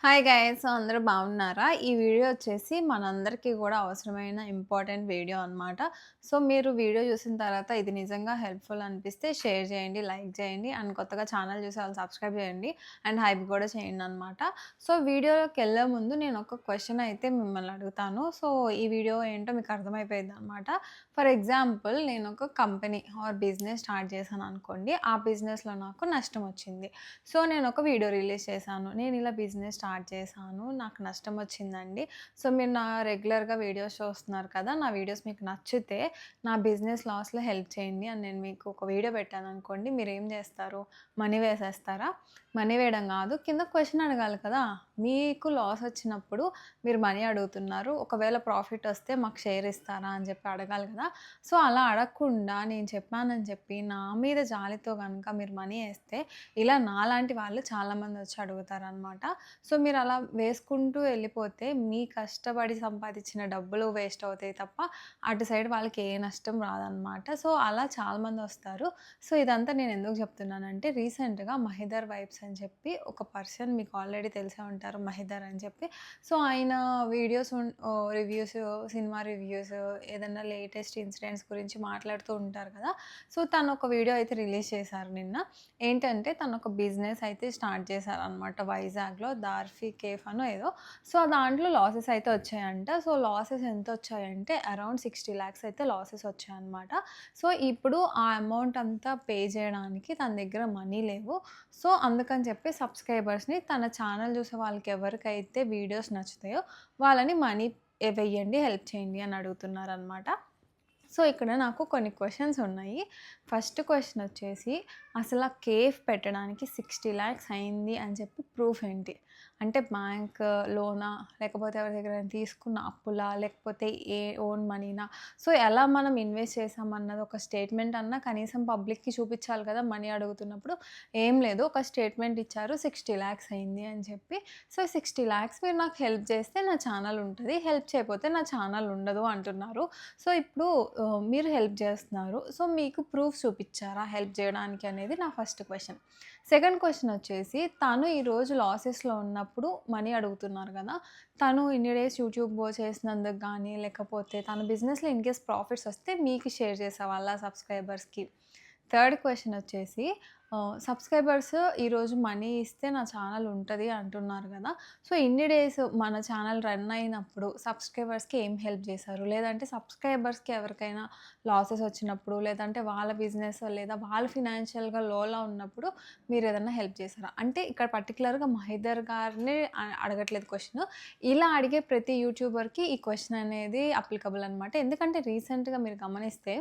Hi guys! అందరూ బాగున్నారా? ఈ వీడియో వచ్చేసి మనందరికీ కూడా అవసరమైన ఇంపార్టెంట్ వీడియో అనమాట. సో, మీరు వీడియో చూసిన తర్వాత ఇది నిజంగా హెల్ప్‌ఫుల్ అనిపిస్తే షేర్ చేయండి, లైక్ చేయండి అండ్ కొత్తగా ఛానల్ చూసే వాళ్ళు సబ్స్క్రైబ్ చేయండి అండ్ హైప్ కూడా చేయండనమాట. సో, వీడియోలోకెళ్ళే ముందు నేను ఒక క్వెషన్ అయితే మిమ్మల్ని అడుగుతాను. సో, ఈ వీడియో ఏంటో మీకు అర్థమైపోయిద్దనమాట. ఫర్ ఎగ్జాంపుల్ నేను ఒక కంపెనీ ఆర్ బిజినెస్ స్టార్ట్ చేశాననుకోండి. ఆ బిజినెస్‌లో నాకు నష్టం వచ్చింది. సో, నేను ఒక వీడియో రిలీజ్ చేశాను. నేను ఇలా బిజినెస్ స్టార్ట్ చేశాను. నాకు నష్టం వచ్చిందండి. సో, మీరు నా రెగ్యులర్‌గా వీడియోస్ చూస్తున్నారు కదా! నా వీడియోస్ మీకు నచ్చితే నా బిజినెస్ లాస్‌లో హెల్ప్ చేయండి అని నేను మీకు ఒక వీడియో పెట్టాననుకోండి. మీరేం చేస్తారు? మనీ వేసేస్తారా? మనీ వేయడం కాదు. కింద క్వెషన్ అడగాలి కదా! మీకు లాస్ వచ్చినప్పుడు మీరు మనీ అడుగుతున్నారు. ఒకవేళ ప్రాఫిట్ వస్తే మాకు షేర్ ఇస్తారా? అని చెప్పి అడగాలి కదా! సో, అలా అడగకుండా నేను చెప్పానని చెప్పి నా మీద జాలితో గనుక మీరు మనీ ఏస్తే ఇలా నాలాంటి వాళ్ళు చాలామంది వచ్చి అడుగుతారనమాట. సో, మీరు అలా వేసుకుంటూ వెళ్ళిపోతే మీ కష్టపడి సంపాదించిన డబ్బులు వేస్ట్ అవుతాయి తప్ప అటు సైడ్ వాళ్ళకి ఏ నష్టం రాదనమాట. సో, అలా చాలామంది వస్తారు. సో, ఇదంతా నేను ఎందుకు చెప్తున్నానంటే రీసెంట్‌గా 'మహిధర్ వైబ్స్' అని చెప్పి ఒక పర్సన్ మీకు ఆల్రెడీ తెలిసే ఉంటారు 'మహిధర్' అని చెప్పి. సో, ఆయన వీడియోస్ రివ్యూస్, సినిమా రివ్యూస్, ఏదన్నా లేటెస్ట్ ఇన్సిడెంట్స్ గురించి మాట్లాడుతూ ఉంటారు కదా! సో, తను ఒక వీడియో అయితే రిలీజ్ చేశారు నిన్న. ఏంటంటే తనొక బిజినెస్ అయితే స్టార్ట్ చేశారనమాట వైజాగ్‌లో 'దార్ఫీ కేఫ్' అనో ఏదో. సో, దాంట్లో లాసెస్ అయితే వచ్చాయంట. సో, లాసెస్ ఎంతొచ్చాయంటే అరౌండ్ 60 లాక్స్ అయితే లాసెస్ వచ్చాయన్నమాట. సో, ఇప్పుడు ఆ అమౌంట్ అంతా పే చేయడానికి తన దగ్గర మనీ లేవు. సో, అందుకని చెప్పి సబ్స్క్రైబర్స్‌ని తన ఛానల్ చూసే వాళ్ళకి ఎవరికైతే వీడియోస్ నచ్చుతాయో వాళ్ళని మనీ వెయ్యండి, హెల్ప్ చేయండి అని అడుగుతున్నారనమాట. సో, ఇక్కడ నాకు కొన్ని క్వెషన్స్ ఉన్నాయి. ఫస్ట్ క్వెషన్ వచ్చేసి అసల కేఫ్ పెట్టడానికి 60 లాక్స్ అయింది అని చెప్పి ప్రూఫ్ ఏంటి? అంటే బ్యాంక్ లోనా? లేకపోతే ఎవరి దగ్గరైనా తీసుకున్న అప్పులా? లేకపోతే ఓన్ మనీనా? సో, ఎలా మనం ఇన్వెస్ట్ చేశామన్నది ఒక స్టేట్మెంట్ అన్నా కనీసం పబ్లిక్‌కి చూపించాలి కదా! మనీ అడుగుతున్నప్పుడు. ఏం లేదు. ఒక స్టేట్మెంట్ ఇచ్చారు 60 లాక్స్ అయింది అని చెప్పి. సో, 60 లాక్స్ మీరు నాకు హెల్ప్ చేస్తే నా ఛానల్ ఉంటది. హెల్ప్ చేయకపోతే నా ఛానల్ ఉండదు అంటున్నారు. సో, ఇప్పుడు మీరు హెల్ప్ చేస్తున్నారు. సో, మీకు ప్రూఫ్ చూపిచ్చారా హెల్ప్ జేయడానికి అనేది నా ఫస్ట్ క్వెషన్. సెకండ్ క్వెషన్ వచ్చేసి తను ఈరోజు లాసెస్‌లో ఉన్నప్పుడు మనీ అడుగుతున్నారు గదా! తను ఇన్ని డేస్ యూట్యూబ్ చేసినందుకు గానీ, లేకపోతే తన బిజినెస్‌లో ఇన్‌కేస్ ప్రాఫిట్స్ వస్తే మీకు షేర్ చేసేవాళ్ళా సబ్స్క్రైబర్స్‌కి? థర్డ్ క్వెషన్ వచ్చేసి సబ్స్క్రైబర్స్ ఈరోజు మనీ ఇస్తే నా ఛానల్ ఉంటది అంటున్నారు గదా! సో, ఇన్ని డేస్ మన ఛానల్ రన్ అయినప్పుడు సబ్స్క్రైబర్స్‌కి ఏం హెల్ప్ చేశారు? లేదంటే సబ్స్క్రైబర్స్‌కి ఎవరికైనా లాసెస్ వచ్చినప్పుడు, లేదంటే వాళ్ళ బిజినెస్ లేదా వాళ్ళు ఫినాన్షియల్‌గా లోలో ఉన్నప్పుడు మీరేదన్నా హెల్ప్ చేశారా? అంటే ఇక్కడ పర్టిక్యులర్‌గా మహేందర్ గారిని అడగట్లేదు క్వెషను. ఇలా అడిగే ప్రతి యూట్యూబర్‌కి ఈ క్వెషన్ అనేది అప్లికబుల్ అనమాట. ఎందుకంటే రీసెంట్‌గా మీరు గమనిస్తే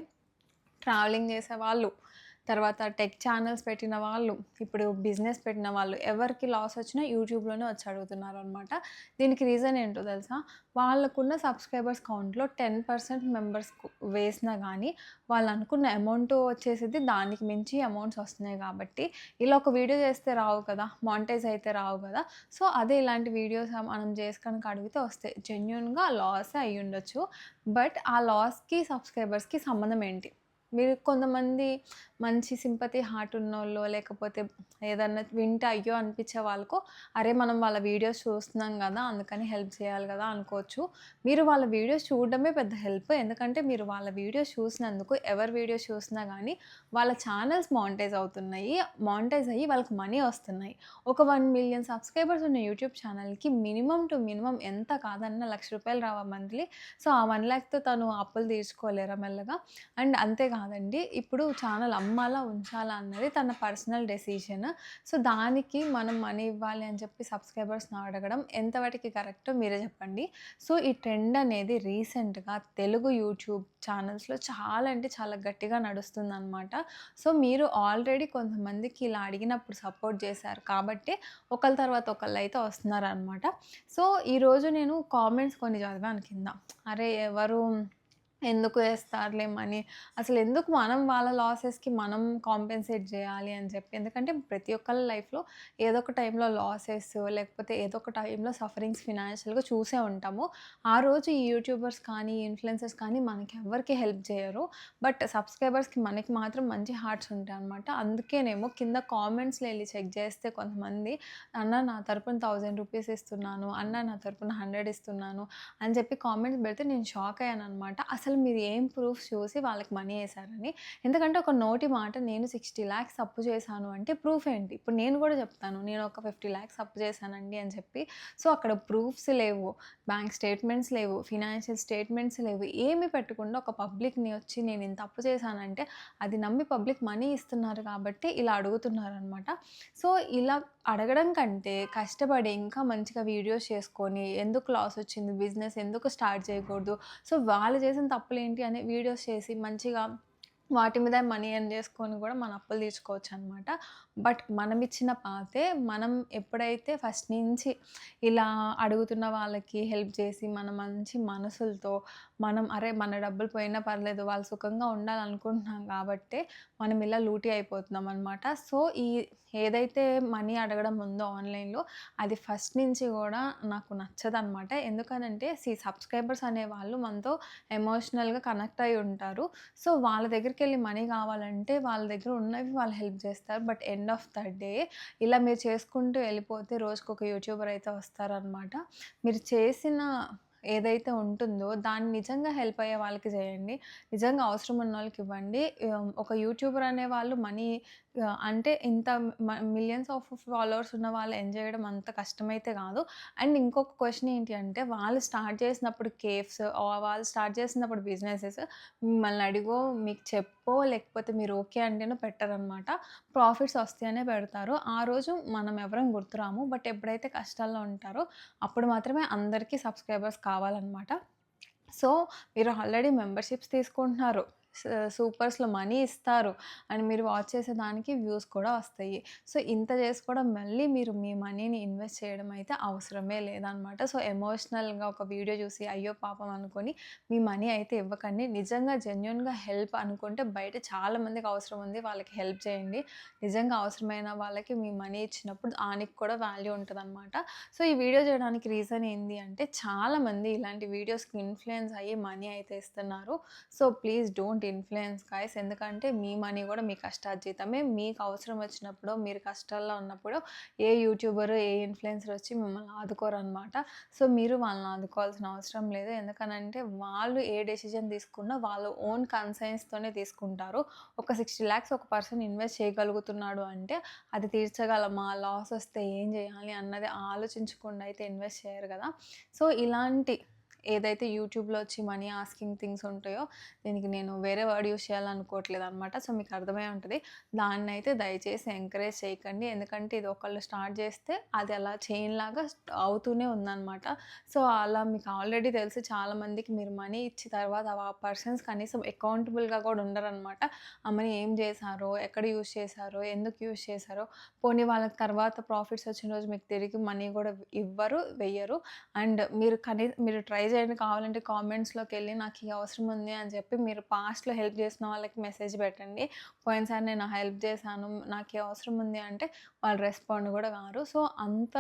ట్రావెలింగ్ చేసేవాళ్ళు, తర్వాత టెక్ ఛానెల్స్ పెట్టిన వాళ్ళు, ఇప్పుడు బిజినెస్ పెట్టిన వాళ్ళు ఎవరికి లాస్ వచ్చినా యూట్యూబ్‌లోనే వచ్చి అడుగుతున్నారనమాట. దీనికి రీజన్ ఏంటో తెలుసా? వాళ్ళకున్న సబ్స్క్రైబర్స్ కౌంట్‌లో 10% మెంబర్స్‌కు వేసినా గానీ, వాళ్ళు అనుకున్న అమౌంట్ వచ్చేసిద్ది. దానికి మించి అమౌంట్స్ వస్తున్నాయి కాబట్టి, ఇలా ఒక వీడియో చేస్తే రావు కదా! మానిటైజ్ అయితే రావు కదా! సో, అదే ఇలాంటి వీడియోస్ మనం చేసి కనుక అడిగితే వస్తాయి. జెన్యూన్‌గా లాసే అయ్యుండొచ్చు. బట్ ఆ లాస్‌కి, సబ్స్క్రైబర్స్‌కి సంబంధం ఏంటి? మీరు కొంతమంది మంచి సింపతి హార్ట్ ఉన్నోళ్ళో, లేకపోతే ఏదన్నా వింటే అయ్యో అనిపించే వాళ్ళకో, అరే మనం వాళ్ళ వీడియోస్ చూస్తున్నాం గదా! అందుకని హెల్ప్ చేయాలి గదా అనుకోవచ్చు. మీరు వాళ్ళ వీడియోస్ చూడడమే పెద్ద హెల్ప్. ఎందుకంటే మీరు వాళ్ళ వీడియోస్ చూసినందుకు ఎవరి వీడియోస్ చూసినా గానీ వాళ్ళ ఛానెల్స్ మానిటైజ్ అవుతున్నాయి. మానిటైజ్ అయ్యి వాళ్ళకి మనీ వస్తున్నాయి. ఒక 1,000,000 సబ్స్క్రైబర్స్ ఉన్న యూట్యూబ్ ఛానెల్‌కి మినిమమ్ టు మినిమమ్ ఎంత కాదన్నా రూ. 1,00,000 రావా మంత్లీ? సో, ఆ 1,00,000తో తను అప్పులు తీర్చుకోలేరా మెల్లగా? అండ్ అంతే కాదండి. ఇప్పుడు ఛానల్ అమ్మాలా? ఉంచాలా? అన్నది తన పర్సనల్ డెసిషన్. సో, దానికి మనం మనీ ఇవ్వాలి అని చెప్పి సబ్స్క్రైబర్స్‌ని అడగడం ఎంతవరకి కరెక్టో మీరే చెప్పండి. సో, ఈ ట్రెండ్ అనేది రీసెంట్‌గా తెలుగు యూట్యూబ్ ఛానల్స్‌లో చాలా అంటే చాలా గట్టిగా నడుస్తుందనమాట. సో, మీరు ఆల్రెడీ కొంతమందికి ఇలా అడిగినప్పుడు సపోర్ట్ చేశారు కాబట్టే ఒకళ్ళ తర్వాత ఒకళ్ళైతే వస్తున్నారనమాట. సో, ఈరోజు నేను కామెంట్స్ కొన్ని చదివాను కింద. అరే! ఎవరు ఎందుకు ఏస్తారులే మనీ. అసలెందుకు మనం వాళ్ళ లాసెస్‌కి మనం కాంపెన్సేట్ జేయాలి అని చెప్పి. ఎందుకంటే ప్రతి ఒక్కళ్ళ లైఫ్‌లో ఏదో ఒక టైంలో లాసెస్ లేకపోతే ఏదో ఒక టైంలో సఫరింగ్స్ ఫినాన్షియల్‌గా చూసే ఉంటాము. ఆ రోజు ఈ యూట్యూబర్స్ కానీ, ఇన్‌ఫ్లుయెన్సర్స్ కానీ మనకెవ్వరికీ హెల్ప్ జేయరు. బట్ సబ్‌స్క్రైబర్స్‌కి మనకి మాత్రం మంచి హార్ట్స్ ఉంటాయనమాట. అందుకేనేమో కింద కామెంట్స్‌లో ఎళ్లి చెక్ జేస్తే కొంతమంది అన్న నా తరపున రూ. 1000 ఇస్తున్నాను. అన్న నా తరపున 100 ఇస్తున్నాను అని చెప్పి కామెంట్స్ పెడితే నేను షాక్ అయ్యాననమాట. అసలు మీరు ఏం ప్రూఫ్స్ చూసి వాళ్ళకి మనీ ఏసారని. ఎందుకంటే ఒక నోటి మాట నేను 60,00,000 అప్పు చేశాను అంటే ప్రూఫ్ ఏంటి? ఇప్పుడు నేను కూడా చెప్తాను. నేను ఒక 50,00,000 అప్పు చేశానండి అని చెప్పి. సో, అక్కడ ప్రూఫ్స్ లేవు. బ్యాంక్ స్టేట్మెంట్స్ లేవు. ఫినాన్షియల్ స్టేట్మెంట్స్ లేవు. ఏమి పెట్టకుండా ఒక పబ్లిక్‌ని వచ్చి నేను ఇంత అప్పు చేశానంటే అది నమ్మి పబ్లిక్ మనీ ఇస్తున్నారు కాబట్టి ఇలా అడుగుతున్నారనమాట. సో, ఇలా అడగడం కంటే కష్టపడి ఇంకా మంచిగా వీడియోస్ చేసుకొని ఎందుకు లాస్ వచ్చింది? బిజినెస్ ఎందుకు స్టార్ట్ చేయకూడదు? సో, వాళ్ళు చేసిన తప్పులేంటి అని వీడియోస్ చేసి మంచిగా వాటి మీద మనీ ఎర్న్ చేసుకొని కూడా మన అప్పులు తీర్చుకోవచ్చనమాట. బట్ మనమిచ్చిన పాతే మనం ఎప్పుడైతే ఫస్ట్ నుంచి ఇలా అడుగుతున్న వాళ్ళకి హెల్ప్ చేసి మన మంచి మనసులతో మనం అరే! మన డబ్బులు పోయినా పర్లేదు వాళ్ళు సుఖంగా ఉండాలనుకుంటున్నాం కాబట్టే మనం ఇలా లూటీ అయిపోతున్నామనమాట. సో, ఏదైతే మనీ అడగడం ఉందో ఆన్‌లైన్‌లో అది ఫస్ట్ నుంచి గూడా నాకు నచ్చదనమాట. ఎందుకనంటే సబ్‌స్క్రైబర్స్ అనేవాళ్ళు మనతో ఎమోషనల్‌గా కనెక్ట్ అయ్యి ఉంటారు. సో, వాళ్ళ దగ్గరికెళ్ళి మనీ కావాలంటే వాళ్ళ దగ్గర ఉన్నవి వాళ్ళు హెల్ప్ జేస్తారు. But end of the day ఇలా మీరు చేసుకుంటూ వెళ్ళిపోతే రోజుకొక యూట్యూబర్ అయితే వస్తారనమాట. మీరు చేసిన ఏదైతే ఉంటుందో దాన్ని నిజంగా హెల్ప్ అయ్యే వాళ్ళకి చేయండి. నిజంగా అవసరం ఉన్నోళ్ళకి ఇవ్వండి. ఒక యూట్యూబర్ అనేవాళ్ళు మనీ అంటే ఇంత మిలియన్స్ ఆఫ్ ఫాలోవర్స్ ఉన్న వాళ్ళు ఎర్న్ చేయడం అంత కష్టమైతే కాదు. అండ్ ఇంకొక క్వెషన్ ఏంటి అంటే వాళ్ళు స్టార్ట్ చేసినప్పుడు కేఫ్స్ వాళ్ళు స్టార్ట్ చేసినప్పుడు బిజినెసెస్ మిమ్మల్ని అడిగో, మీకు చెప్పో లేకపోతే మీరు ఓకే అంటేనో పెట్టరనమాట. ప్రాఫిట్స్ వస్తాయనే పెడతారు. ఆ రోజు మనం ఎవరం గుర్తురాము. బట్ ఎప్పుడైతే కష్టాల్లో ఉంటారో అప్పుడు మాత్రమే అందరికీ సబ్స్క్రైబర్స్ కావాలనమాట. సో, మీరు ఆల్రెడీ మెంబర్‌షిప్స్ తీసుకుంటున్నారు. సూపర్స్‌లో మనీ ఇస్తారు. అండ్ మీరు వాచ్ చేసేదానికి వ్యూస్ కూడా వస్తాయి. సో, ఇంత చేసి కూడా మళ్ళీ మీరు మీ మనీని ఇన్వెస్ట్ చేయడం అయితే అవసరమే లేదనమాట. సో, ఎమోషనల్‌గా ఒక వీడియో చూసి అయ్యో పాపం అనుకోని మీ మనీ అయితే ఇవ్వకండి. నిజంగా జెన్యూన్‌గా హెల్ప్ అనుకుంటే బయట చాలా మందికి అవసరం ఉంది. వాళ్ళకి హెల్ప్ చేయండి. నిజంగా అవసరమైన వాళ్ళకి మీ మనీ ఇచ్చినప్పుడు దానికి కూడా వాల్యూ ఉంటదనమాట. సో, ఈ వీడియో చేయడానికి రీజన్ ఏంది అంటే చాలామంది ఇలాంటి వీడియోస్‌కి ఇన్‌ఫ్లుయెన్స్ అయ్యి మనీ అయితే ఇస్తున్నారు. So, please don't influence guys. ఎందుకంటే మీ మనీ కూడా మీ కష్టార్జితమే. మీకు అవసరం వచ్చినప్పుడో, మీరు కష్టాల్లో ఉన్నప్పుడో ఏ యూట్యూబర్, ఏ ఇన్‌ఫ్లుయెన్సర్ వచ్చి మిమ్మల్ని ఆదుకోరనమాట. సో, మీరు వాళ్ళని ఆదుకోవాల్సిన అవసరం లేదు. ఎందుకనంటే వాళ్ళు ఏ డెసిషన్ తీసుకున్నా వాళ్ళ ఓన్ కన్సైన్స్‌తోనే తీసుకుంటారు. ఒక 60,00,000 ఒక పర్సన్ ఇన్వెస్ట్ చేయగలుగుతున్నాడు అంటే అది తీర్చగలమా? లాస్ వస్తే ఏం చేయాలి? అన్నది ఆలోచించకుండా అయితే ఇన్వెస్ట్ చేయరు కదా! సో, ఇలాంటి ఏదైతే యూట్యూబ్‌లో వచ్చి మనీ ఆస్కింగ్ థింగ్స్ ఉంటాయో, దీనికి నేను వేరే వర్డ్ యూజ్ చేయాలనుకోవట్లేదనమాట. సో, మీకు అర్థమై ఉంటది. దాన్నైతే దయచేసి ఎంకరేజ్ చేయకండి. ఎందుకంటే ఇది ఒకళ్ళు స్టార్ట్ చేస్తే అది అలా చైన్‌లాగా అవుతూనే ఉందనమాట. సో, అలా మీకు ఆల్రెడీ తెలిసి చాలామందికి మీరు మనీ ఇచ్చిన తర్వాత ఆ పర్సన్స్ కనీసం అకౌంటబుల్‌గా కూడా ఉండరనమాట. ఆ మనీ ఏం చేశారో, ఎక్కడ యూజ్ చేశారో, ఎందుకు యూజ్ చేశారో, పోనీ వాళ్ళకి తర్వాత ప్రాఫిట్స్ వచ్చిన రోజు మీకు తిరిగి మనీ కూడా ఇవ్వరు, వెయ్యరు. అండ్ మీరు ట్రై చేయండి కావాలంటే కామెంట్స్‌లోకెళ్ళి నాకు ఈ అవసరం ఉంది అని చెప్పి మీరు పాస్ట్‌లో హెల్ప్ చేసిన వాళ్ళకి మెసేజ్ పెట్టండి. పోయినసారి నేను హెల్ప్ చేశాను. నాకు ఈ అవసరం ఉంది అంటే వాళ్ళు రెస్పాండ్ కూడా కారు. సో, అంత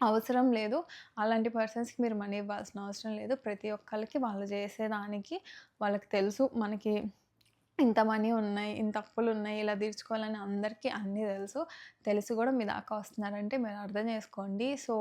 అవసరం లేదు. అలాంటి పర్సన్స్‌కి మీరు మనీ ఇవ్వాల్సిన అవసరం లేదు. ప్రతి ఒక్కళ్ళకి వాళ్ళు చేసేదానికి వాళ్ళకి తెలుసు. మనకి ఇంత మనీ ఉన్నాయి, ఇంత అప్పులున్నాయి, ఇలా తీర్చుకోవాలని అందరికీ అన్నీ తెలుసు. తెలిసి కూడా మీ దాకా వస్తున్నారంటే మీరు అర్థం చేసుకోండి. సో,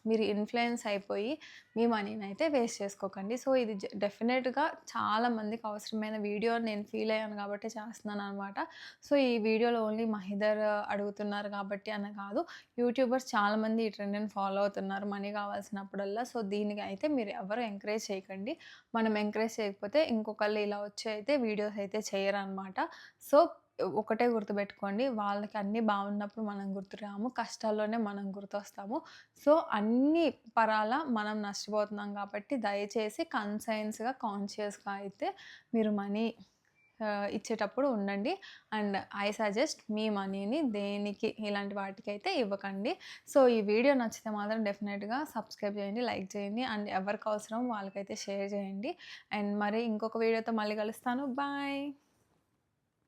మీరు ఇన్‌ఫ్లుయెన్స్ అయిపోయి మీ మనీనైతే వేస్ట్ చేసుకోకండి. సో, ఇది డెఫినెట్‌గా చాలా మందికి అవసరమైన వీడియో అని నేను ఫీల్ అయ్యాను కాబట్టే చేస్తున్నాననమాట. సో, ఈ వీడియోలో ఓన్లీ మహిధర్ అడుగుతున్నారు కాబట్టి అని కాదు. యూట్యూబర్స్ చాలామంది ఈ ట్రెండ్‌ని ఫాలో అవుతున్నారు మనీ కావాల్సినప్పుడల్లా. సో, దీనికి అయితే మీరు ఎవరు ఎంకరేజ్ చేయకండి. మనం ఎంకరేజ్ చేయకపోతే ఇంకొకళ్ళు ఇలా వచ్చి అయితే వీడియోస్ అయితే చేయరనమాట. సో, ఒకటే గుర్తుపెట్టుకోండి. వాళ్ళకి అన్నీ బాగున్నప్పుడు మనం గుర్తురాము. కష్టాల్లోనే మనం గుర్తొస్తాము. సో, అన్ని పరాల మనం నష్టపోతున్నాం కాబట్టి దయచేసి కన్సైన్స్‌గా, కాన్షియస్‌గా అయితే మీరు మనీ ఇచ్చేటప్పుడు ఉండండి. అండ్ ఐ సజెస్ట్ మీ మనీని దేనికి ఇలాంటి వాటికైతే ఇవ్వకండి. సో, ఈ వీడియో నచ్చితే మాత్రం డెఫినెట్‌గా సబ్స్క్రైబ్ చేయండి, లైక్ చేయండి అండ్ ఎవరికి అవసరం వాళ్ళకైతే షేర్ చేయండి. అండ్ మరి ఇంకొక వీడియోతో మళ్ళీ కలుస్తాను. బాయ్.